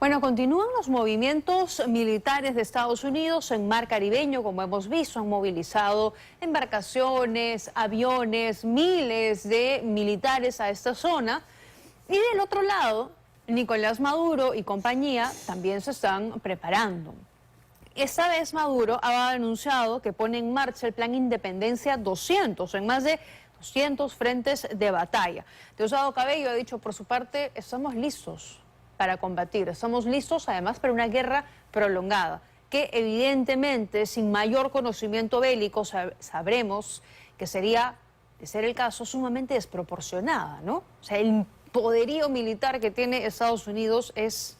Bueno, continúan los movimientos militares de Estados Unidos en mar caribeño, como hemos visto, han movilizado embarcaciones, aviones, miles de militares a esta zona. Y del otro lado, Nicolás Maduro y compañía también se están preparando. Esta vez Maduro ha anunciado que pone en marcha el Plan Independencia 200, en más de 200 frentes de batalla. Diosdado Cabello ha dicho por su parte, estamos listos para combatir, estamos listos además para una guerra prolongada, que evidentemente sin mayor conocimiento bélico sabremos que sería, de ser el caso, sumamente desproporcionada, ¿no? O sea, el poderío militar que tiene Estados Unidos es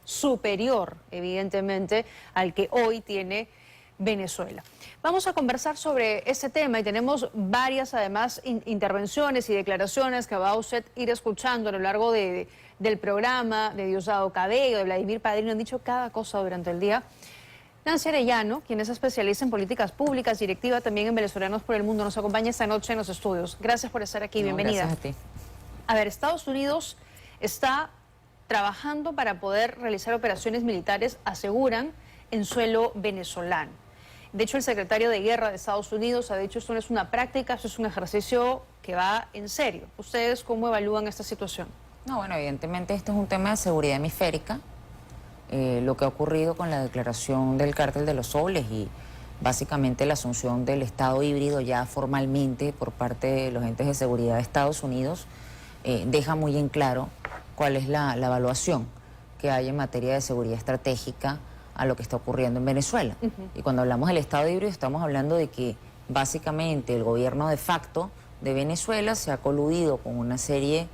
superior, evidentemente, al que hoy tiene Venezuela. Vamos a conversar sobre ese tema y tenemos varias, además, intervenciones y declaraciones que va a usted ir escuchando a lo largo del programa de Diosdado Cabello, de Vladimir Padrino. Han dicho cada cosa durante el día. Nancy Arellano, quien es especialista en políticas públicas, directiva también en Venezolanos por el Mundo, nos acompaña esta noche en los estudios. Gracias por estar aquí, bienvenida. Gracias a ti. A ver, Estados Unidos está trabajando para poder realizar operaciones militares, aseguran, en suelo venezolano. De hecho, el secretario de Guerra de Estados Unidos ha dicho esto no es una práctica, esto es un ejercicio que va en serio. ¿Ustedes cómo evalúan esta situación? No, bueno, evidentemente este es un tema de seguridad hemisférica. Lo que ha ocurrido con la declaración del Cártel de los Soles y básicamente la asunción del Estado híbrido ya formalmente por parte de los entes de seguridad de Estados Unidos deja muy en claro cuál es la evaluación que hay en materia de seguridad estratégica a lo que está ocurriendo en Venezuela. Y cuando hablamos del Estado híbrido estamos hablando de que básicamente el gobierno de facto de Venezuela se ha coludido con una serie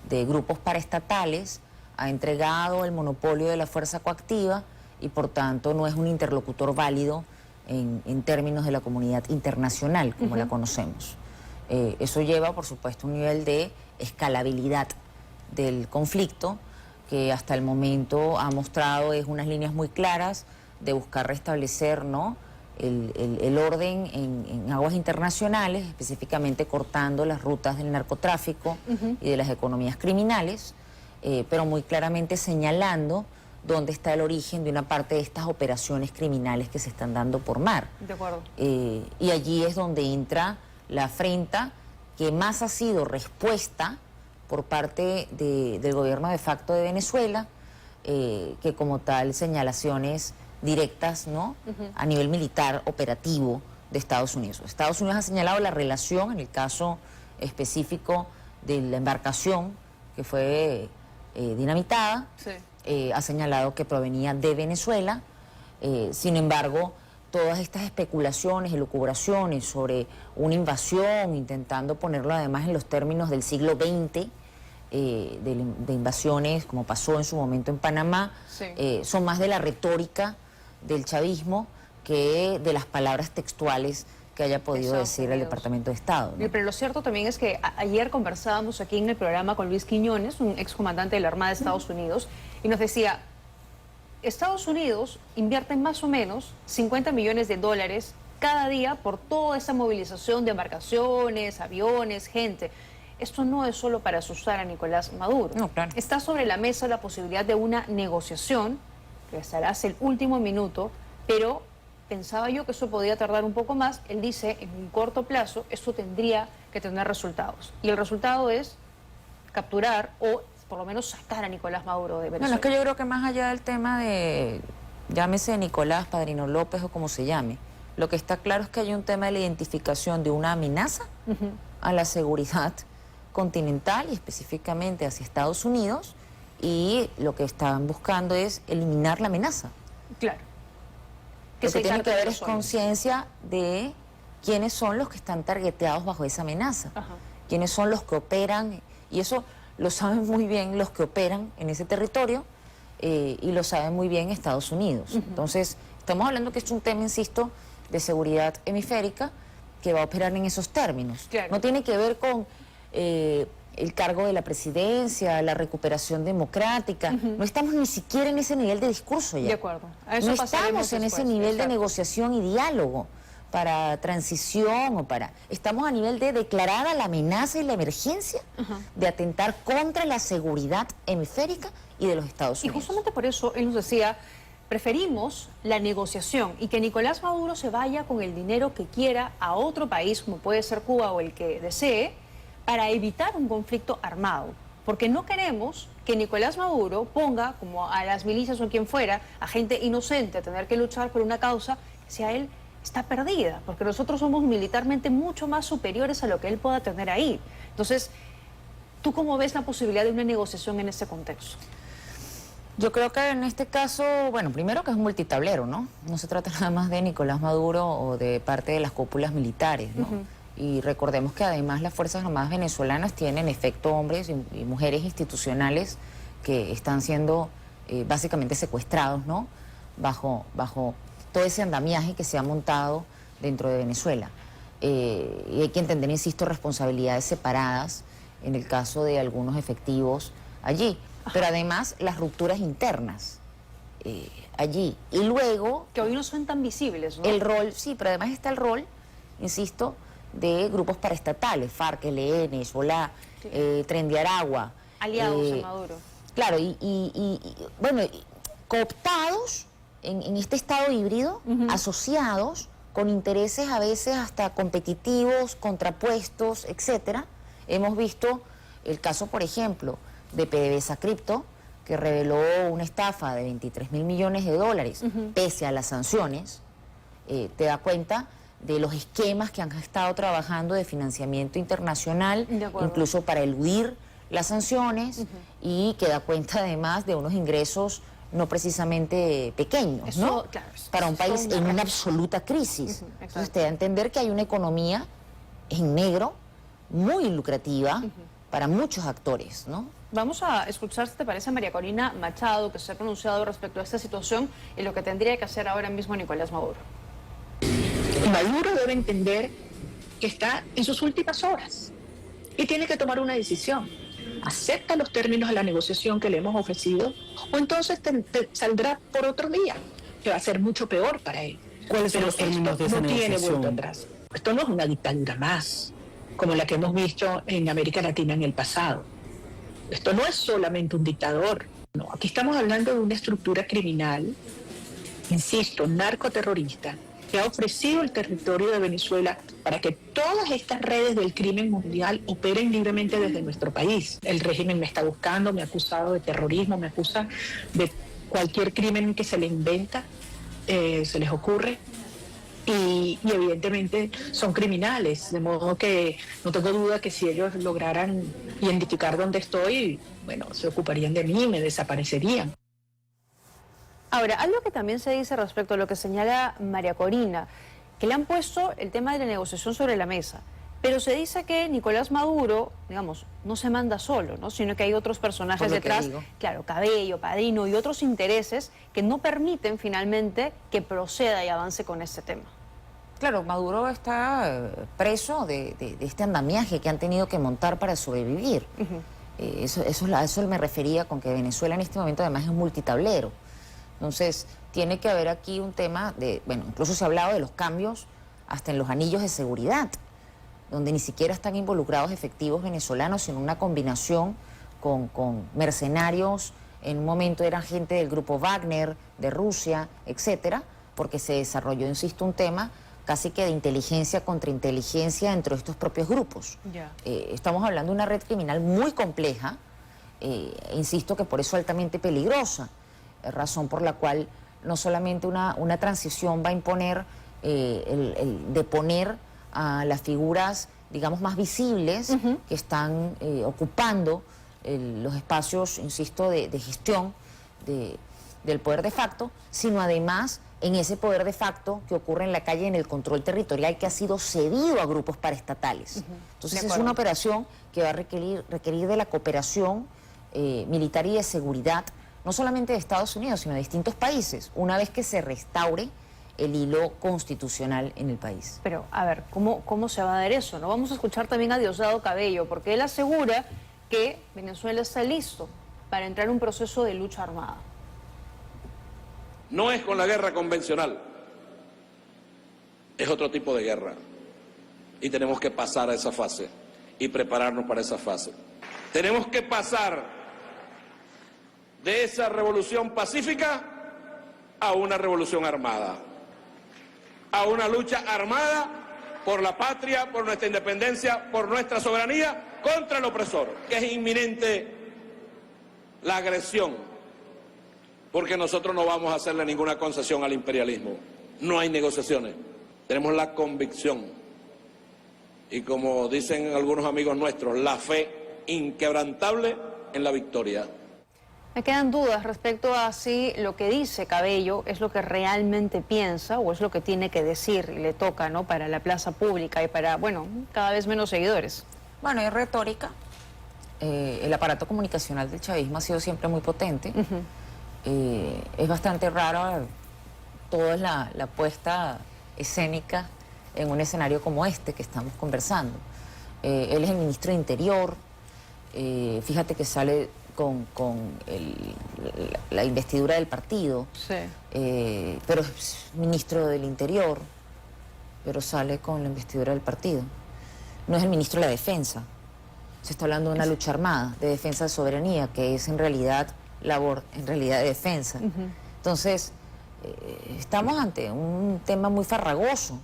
de grupos paraestatales, ha entregado el monopolio de la fuerza coactiva y por tanto no es un interlocutor válido en términos de la comunidad internacional como la conocemos. Eso lleva por supuesto un nivel de escalabilidad del conflicto que hasta el momento ha mostrado unas líneas muy claras de buscar restablecer, ¿no?, el orden en aguas internacionales, específicamente cortando las rutas del narcotráfico y de las economías criminales, pero muy claramente señalando dónde está el origen de una parte de estas operaciones criminales que se están dando por mar. De acuerdo. Y allí es donde entra la afrenta que más ha sido respuesta por parte del gobierno de facto de Venezuela, que como tal señalaciones directas, ¿no?, a nivel militar operativo de Estados Unidos. Estados Unidos ha señalado la relación, en el caso específico de la embarcación que fue dinamitada, sí. Ha señalado que provenía de Venezuela. Sin embargo, todas estas especulaciones, elucubraciones sobre una invasión, intentando ponerlo además en los términos del siglo XX, de invasiones como pasó en su momento en Panamá, sí. Son más de la retórica del chavismo que de las palabras textuales que haya podido decir el Departamento de Estado, ¿no? Pero lo cierto también es que ayer conversábamos aquí en el programa con Luis Quiñones, un excomandante de la Armada de Estados Unidos, y nos decía, Estados Unidos invierte más o menos 50 millones de dólares cada día por toda esa movilización de embarcaciones, aviones, gente. Esto no es solo para asustar a Nicolás Maduro. No, claro. Está sobre la mesa la posibilidad de una negociación, que estará hasta el último minuto, pero pensaba yo que eso podía tardar un poco más. Él dice, en un corto plazo, esto tendría que tener resultados. Y el resultado es capturar o por lo menos sacar a Nicolás Maduro de Venezuela. Bueno, es que yo creo que más allá del tema de, llámese Nicolás, Padrino López o como se llame, lo que está claro es que hay un tema de la identificación de una amenaza a la seguridad continental y específicamente hacia Estados Unidos, y lo que están buscando es eliminar la amenaza. Claro. Lo que tiene que haber es conciencia de quiénes son los que están targeteados bajo esa amenaza, quiénes son los que operan, y eso lo saben muy bien los que operan en ese territorio y lo saben muy bien Estados Unidos. Entonces, estamos hablando que es un tema, insisto, de seguridad hemisférica que va a operar en esos términos. Claro. No tiene que ver con el cargo de la presidencia, la recuperación democrática. No estamos ni siquiera en ese nivel de discurso ya. De acuerdo. No estamos en ese nivel de negociación y diálogo para transición o para... Estamos a nivel de declarada la amenaza y la emergencia de atentar contra la seguridad hemisférica y de los Estados Y Unidos. justamente por eso él nos decía, preferimos la negociación y que Nicolás Maduro se vaya con el dinero que quiera a otro país, como puede ser Cuba o el que desee, para evitar un conflicto armado. Porque no queremos que Nicolás Maduro ponga, como a las milicias o a quien fuera, a gente inocente a tener que luchar por una causa que si a él está perdida, porque nosotros somos militarmente mucho más superiores a lo que él pueda tener ahí. Entonces, ¿tú cómo ves la posibilidad de una negociación en ese contexto? Yo creo que en este caso, bueno, primero que es un multitablero, ¿no? No se trata nada más de Nicolás Maduro o de parte de las cúpulas militares, ¿no? Y recordemos que además las Fuerzas Armadas venezolanas tienen en efecto hombres y mujeres institucionales que están siendo básicamente secuestrados, ¿no? Bajo todo ese andamiaje que se ha montado dentro de Venezuela. Y hay que entender, insisto, responsabilidades separadas en el caso de algunos efectivos allí. Pero además las rupturas internas allí. Y luego... Que hoy no son tan visibles, ¿no? El rol, sí, pero además está el rol, insisto, de grupos paraestatales, FARC, ELN, Hezbolá, sí. Tren de Aragua. Aliados a Maduro. Claro, bueno, cooptados en este estado híbrido, asociados con intereses a veces hasta competitivos, contrapuestos, etcétera. Hemos visto el caso, por ejemplo, de PDVSA Cripto, que reveló una estafa de 23.000 millones de dólares, pese a las sanciones. Te da cuenta de los esquemas que han estado trabajando de financiamiento internacional, incluso para eludir las sanciones, y que da cuenta además de unos ingresos no precisamente pequeños, eso, ¿no? Claro, para un país en una absoluta crisis. Entonces te da a entender que hay una economía en negro muy lucrativa para muchos actores, ¿no? Vamos a escuchar, si te parece, a María Corina Machado, que se ha pronunciado respecto a esta situación y lo que tendría que hacer ahora mismo Nicolás Maduro. Maduro debe entender que está en sus últimas horas y tiene que tomar una decisión. ¿Acepta los términos de la negociación que le hemos ofrecido o entonces te saldrá por otro día, que va a ser mucho peor para él? ¿Cuáles son los términos de esa negociación? No tiene vuelta atrás. Esto no es una dictadura más, como la que hemos visto en América Latina en el pasado. Esto no es solamente un dictador. No, aquí estamos hablando de una estructura criminal, insisto, narcoterrorista, que ha ofrecido el territorio de Venezuela para que todas estas redes del crimen mundial operen libremente desde nuestro país. El régimen me está buscando, me ha acusado de terrorismo, me acusa de cualquier crimen que se le inventa, se les ocurre. Y evidentemente son criminales, de modo que no tengo duda que si ellos lograran identificar dónde estoy, bueno, se ocuparían de mí, me desaparecerían. Ahora, algo que también se dice respecto a lo que señala María Corina, que le han puesto el tema de la negociación sobre la mesa, pero se dice que Nicolás Maduro, digamos, no se manda solo, ¿no? Sino que hay otros personajes detrás, claro, Cabello, Padrino y otros intereses que no permiten finalmente que proceda y avance con este tema. Claro, Maduro está preso de este andamiaje que han tenido que montar para sobrevivir. Eso me refería con que Venezuela en este momento además es multitablero. Entonces, tiene que haber aquí un tema de, bueno, incluso se ha hablado de los cambios hasta en los anillos de seguridad, donde ni siquiera están involucrados efectivos venezolanos, sino una combinación con mercenarios. En un momento eran gente del grupo Wagner, de Rusia, etcétera, porque se desarrolló, insisto, un tema casi que de inteligencia contra inteligencia entre estos propios grupos. Estamos hablando de una red criminal muy compleja, insisto que por eso altamente peligrosa, razón por la cual no solamente una transición va a imponer el de poner a las figuras, digamos, más visibles que están ocupando los espacios, insisto, de gestión del poder de facto, sino además en ese poder de facto que ocurre en la calle, en el control territorial que ha sido cedido a grupos paraestatales. Entonces es una operación que va a requerir de la cooperación militar y de seguridad, no solamente de Estados Unidos, sino de distintos países, una vez que se restaure el hilo constitucional en el país. Pero, a ver, ¿cómo se va a dar eso? ¿No? Vamos a escuchar también a Diosdado Cabello, porque él asegura que Venezuela está listo para entrar en un proceso de lucha armada. No es con la guerra convencional, es otro tipo de guerra. Y tenemos que pasar a esa fase y prepararnos para esa fase. Tenemos que pasar de esa revolución pacífica a una revolución armada, a una lucha armada por la patria, por nuestra independencia, por nuestra soberanía contra el opresor, que es inminente la agresión, porque nosotros no vamos a hacerle ninguna concesión al imperialismo. No hay negociaciones. Tenemos la convicción y, como dicen algunos amigos nuestros, la fe inquebrantable en la victoria. Me quedan dudas respecto a si lo que dice Cabello es lo que realmente piensa o es lo que tiene que decir y le toca, ¿no?, para la plaza pública y para, bueno, cada vez menos seguidores. Bueno, es retórica. El aparato comunicacional del chavismo ha sido siempre muy potente. Es bastante raro toda la puesta escénica en un escenario como este que estamos conversando. Él es el ministro de Interior. Fíjate que sale con la investidura del partido. Sí. Pero es ministro del Interior, pero sale con la investidura del partido. No es el ministro de la Defensa. Se está hablando de una lucha armada, de defensa de soberanía, que es en realidad labor, en realidad de defensa. Entonces, estamos ante un tema muy farragoso.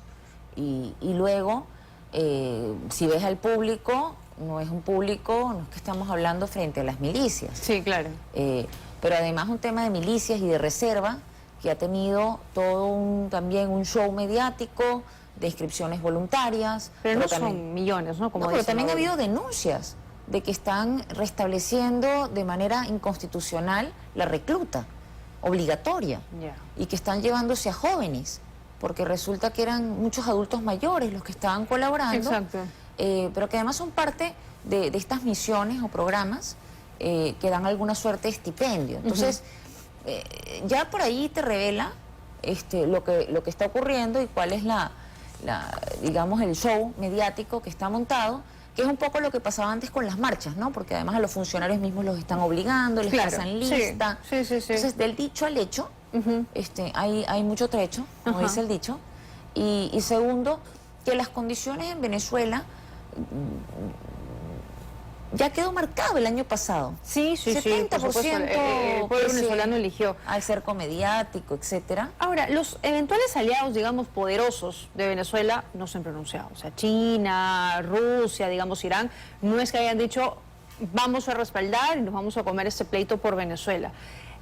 Y luego, si ves al público, no es un público, no es que estamos hablando frente a las milicias. Sí, claro. Pero además un tema de milicias y de reserva que ha tenido todo también un show mediático de inscripciones voluntarias. Pero no también, son millones, ¿no? Como pero dicen también ha ahora. habido denuncias de que están restableciendo de manera inconstitucional la recluta obligatoria y que están llevándose a jóvenes, porque resulta que eran muchos adultos mayores los que estaban colaborando. Exacto. Pero que además son parte de estas misiones o programas que dan alguna suerte de estipendio. Entonces, ya por ahí te revela lo que está ocurriendo y cuál es digamos, el show mediático que está montado, que es un poco lo que pasaba antes con las marchas, ¿no? Porque además a los funcionarios mismos los están obligando, les pasan lista. Sí. Entonces, del dicho al hecho, hay mucho trecho, como dice el dicho. Y segundo, que las condiciones en Venezuela ya quedó marcado el año pasado. Sí, 70% por supuesto, el pueblo venezolano eligió. Al cerco mediático, etcétera. Ahora, los eventuales aliados, digamos, poderosos de Venezuela no se han pronunciado. O sea, China, Rusia, digamos, Irán, no es que hayan dicho vamos a respaldar y nos vamos a comer este pleito por Venezuela.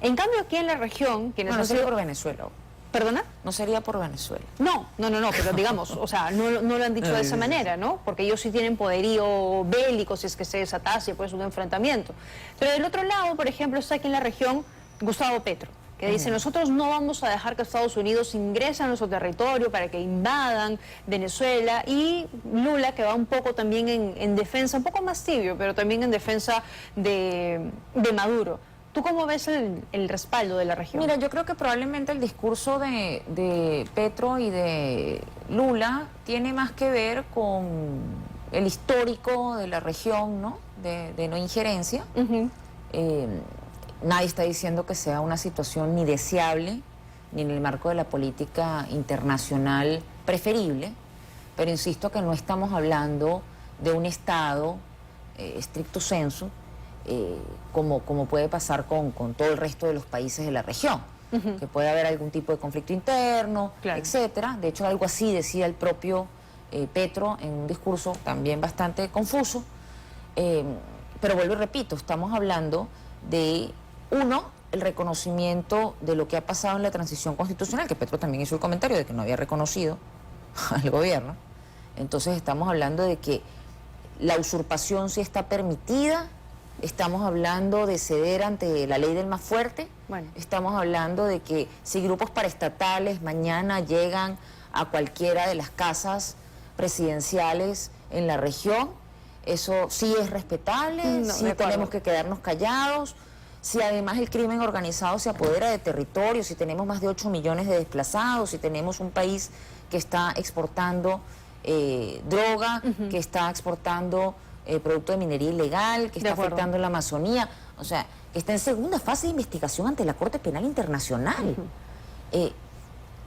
En cambio, aquí en la región, quienes no sería por Venezuela. ¿Perdona? No sería por Venezuela. No, pero digamos, o sea, no lo han dicho de esa manera, ¿no? Porque ellos sí tienen poderío bélico si es que se desatase pues un enfrentamiento. Pero del otro lado, por ejemplo, está aquí en la región Gustavo Petro, que dice, nosotros no vamos a dejar que Estados Unidos ingrese a nuestro territorio para que invadan Venezuela, y Lula, que va un poco también en defensa, un poco más tibio, pero también en defensa de Maduro. ¿Tú cómo ves el respaldo de la región? Mira, yo creo que probablemente el discurso de Petro y de Lula tiene más que ver con el histórico de la región, ¿no? De no injerencia. Nadie está diciendo que sea una situación ni deseable, ni en el marco de la política internacional preferible, pero insisto que no estamos hablando de un Estado stricto sensu, como puede pasar con todo el resto de los países de la región, que puede haber algún tipo de conflicto interno, etcétera. De hecho, algo así decía el propio Petro en un discurso también bastante confuso. Pero vuelvo y repito, estamos hablando de, uno, el reconocimiento de lo que ha pasado en la transición constitucional, que Petro también hizo el comentario de que no había reconocido al gobierno. Entonces estamos hablando de que la usurpación sí está permitida. Estamos hablando de ceder ante la ley del más fuerte. Estamos hablando de que si grupos paraestatales mañana llegan a cualquiera de las casas presidenciales en la región, eso sí es respetable, sí tenemos que quedarnos callados. Si además el crimen organizado se apodera de territorio, si tenemos más de 8 millones de desplazados, si tenemos un país que está exportando droga, que está exportando producto de minería ilegal, que está afectando la Amazonía, o sea, que está en segunda fase de investigación ante la Corte Penal Internacional.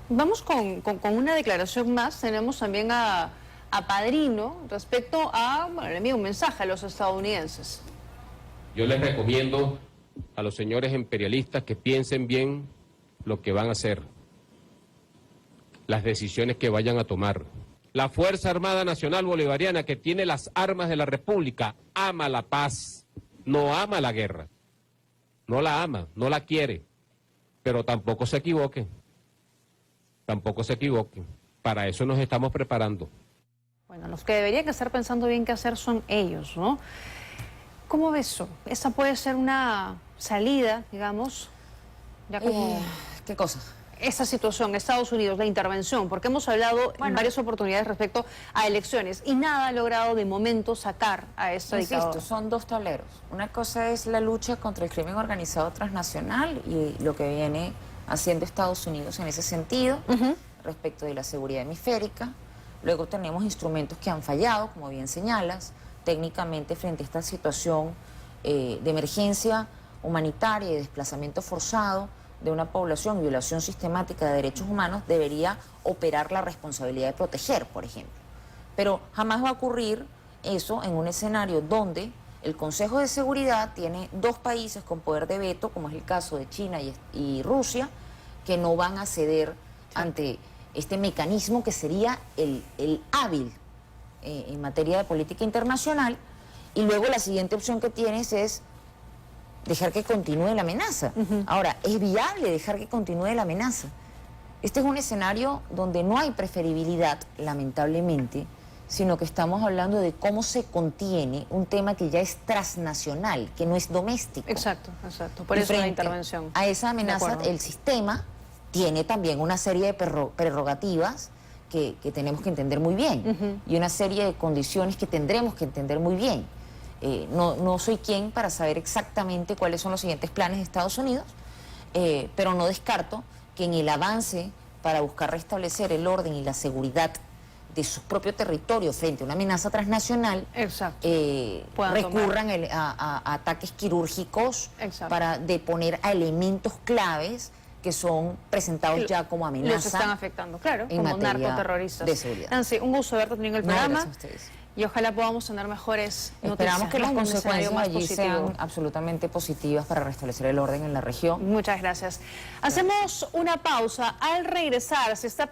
Vamos con una declaración más. Tenemos también a Padrino respecto a, le envío un mensaje a los estadounidenses. Yo les recomiendo a los señores imperialistas que piensen bien lo que van a hacer, las decisiones que vayan a tomar. La Fuerza Armada Nacional Bolivariana, que tiene las armas de la República, ama la paz, no ama la guerra. No la ama, no la quiere, pero tampoco se equivoquen. Tampoco se equivoquen. Para eso nos estamos preparando. Bueno, los que deberían estar pensando bien qué hacer son ellos, ¿no? ¿Cómo ves eso? ¿Esa puede ser una salida, digamos? Ya como... ¿Qué cosa? Esa situación, Estados Unidos, la intervención, porque hemos hablado en varias oportunidades respecto a elecciones y nada ha logrado de momento sacar a esta dictadura. Son dos tableros. Una cosa es la lucha contra el crimen organizado transnacional y lo que viene haciendo Estados Unidos en ese sentido, respecto de la seguridad hemisférica. Luego tenemos instrumentos que han fallado, como bien señalas, técnicamente frente a esta situación de emergencia humanitaria y de desplazamiento forzado de una población, violación sistemática de derechos humanos, debería operar la responsabilidad de proteger, por ejemplo. Pero jamás va a ocurrir eso en un escenario donde el Consejo de Seguridad tiene dos países con poder de veto, como es el caso de China y Rusia, que no van a ceder ante este mecanismo que sería el hábil en materia de política internacional. Y luego la siguiente opción que tienes es dejar que continúe la amenaza. Ahora, ¿es viable dejar que continúe la amenaza? Este es un escenario donde no hay preferibilidad, lamentablemente, sino que estamos hablando de cómo se contiene un tema que ya es transnacional, que no es doméstico. Exacto, exacto. Por eso la intervención. A esa amenaza, el sistema tiene también una serie de prerrogativas que tenemos que entender muy bien y una serie de condiciones que tendremos que entender muy bien. No soy quien para saber exactamente cuáles son los siguientes planes de Estados Unidos, pero no descarto que en el avance para buscar restablecer el orden y la seguridad de su propio territorio frente a una amenaza transnacional, recurran a ataques quirúrgicos para deponer a elementos claves que son presentados ya como amenaza. Los están afectando, claro, como narcoterroristas. De seguridad. Nancy, un gusto haberte tenido en el programa. Gracias a ustedes. Y ojalá podamos tener mejores noticias. Esperamos que las consecuencias allí positivo. sean absolutamente positivas para restablecer el orden en la región. Muchas gracias. Hacemos una pausa. Al regresar, se está